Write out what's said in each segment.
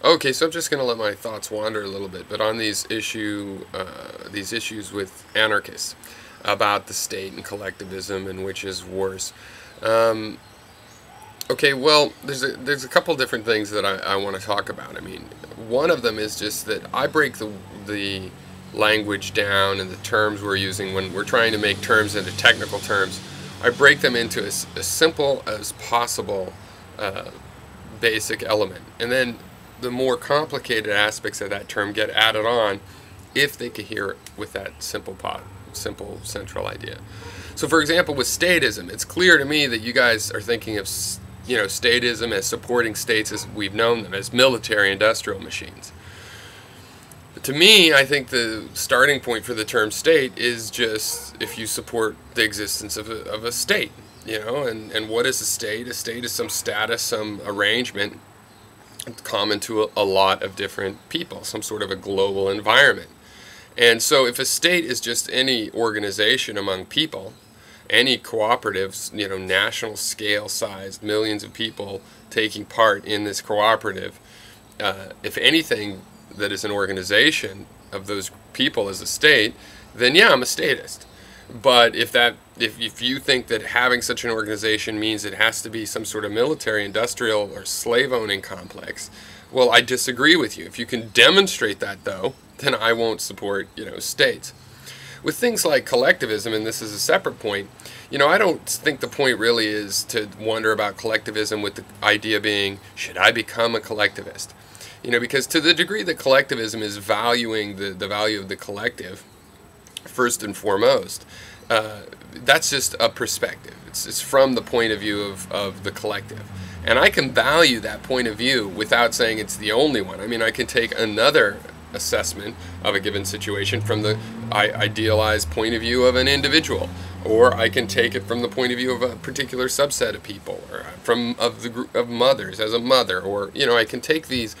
Okay, so I'm just going to let my thoughts wander a little bit, but on these issues with anarchists about the state and collectivism and which is worse. Um, okay, well, there's a couple different things that I want to talk about. I mean, one of them is just that I break the language down and the terms we're using when we're trying to make terms into technical terms. I break them into as simple as possible uh, basic element, and then the more complicated aspects of that term get added on if they cohere with that simple central idea. So, for example, with statism, it's clear to me that you guys are thinking of statism as supporting states as we've known them, as military industrial machines. But to me, I think the starting point for the term state is just if you support the existence of a state. And what is a state? A state is some status, some arrangement common to a lot of different people, some sort of a global environment. And so if a state is just any organization among people, any cooperatives, national scale sized, millions of people taking part in this cooperative, if anything that is an organization of those people is a state, then yeah, I'm a statist. But if you think that having such an organization means it has to be some sort of military, industrial, or slave owning complex, well, I disagree with you. If you can demonstrate that, though, then I won't support states. With things like collectivism, and this is a separate point, I don't think the point really is to wonder about collectivism with the idea being, should I become a collectivist? Because to the degree that collectivism is valuing the value of the collective, first and foremost, that's just a perspective. It's from the point of view of the collective. And I can value that point of view without saying it's the only one. I mean, I can take another assessment of a given situation from the idealized point of view of an individual, or I can take it from the point of view of a particular subset of people, or of the group of mothers as a mother, or I can take these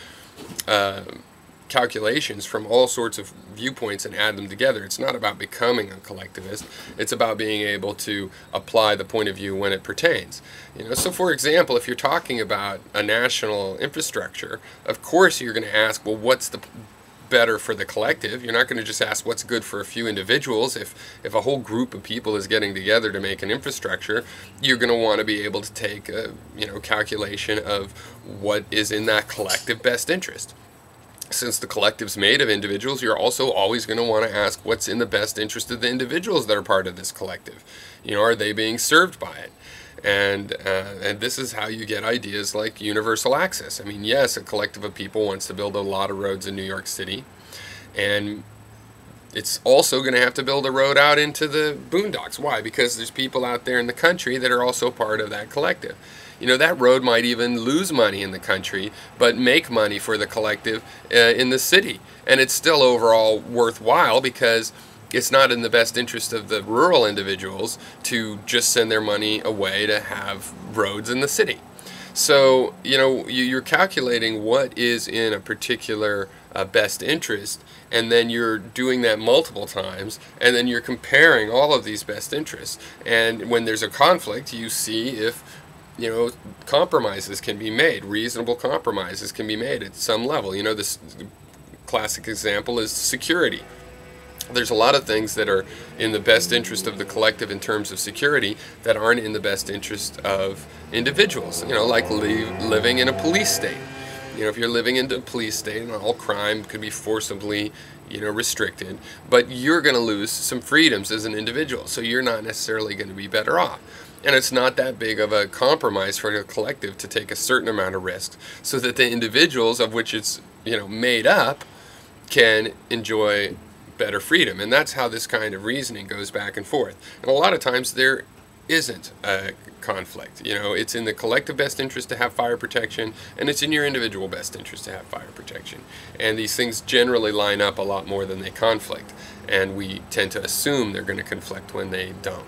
calculations from all sorts of viewpoints and add them together. It's not about becoming a collectivist. It's about being able to apply the point of view when it pertains. So for example, if you're talking about a national infrastructure, of course you're going to ask, well, what's the better for the collective? You're not going to just ask what's good for a few individuals. If a whole group of people is getting together to make an infrastructure, you're going to want to be able to take a calculation of what is in that collective best interest. Since the collective's made of individuals, you're also always going to want to ask what's in the best interest of the individuals that are part of this collective. Are they being served by it? And this is how you get ideas like universal access. I mean, yes, a collective of people wants to build a lot of roads in New York City, and it's also going to have to build a road out into the boondocks. Why? Because there's people out there in the country that are also part of that collective. That road might even lose money in the country, but make money for the collective in the city. And it's still overall worthwhile because it's not in the best interest of the rural individuals to just send their money away to have roads in the city. So, you're calculating what is in a particular best interest, and then you're doing that multiple times, and then you're comparing all of these best interests. And when there's a conflict, you see if compromises can be made, reasonable compromises can be made at some level. This classic example is security. There's a lot of things that are in the best interest of the collective in terms of security that aren't in the best interest of individuals, like living in a police state. If you're living in a police state and all crime could be forcibly, restricted, but you're going to lose some freedoms as an individual, so you're not necessarily going to be better off. And it's not that big of a compromise for the collective to take a certain amount of risk so that the individuals of which it's, made up can enjoy better freedom. And that's how this kind of reasoning goes back and forth. And a lot of times there isn't a conflict. It's in the collective best interest to have fire protection, and it's in your individual best interest to have fire protection. And these things generally line up a lot more than they conflict. And we tend to assume they're going to conflict when they don't.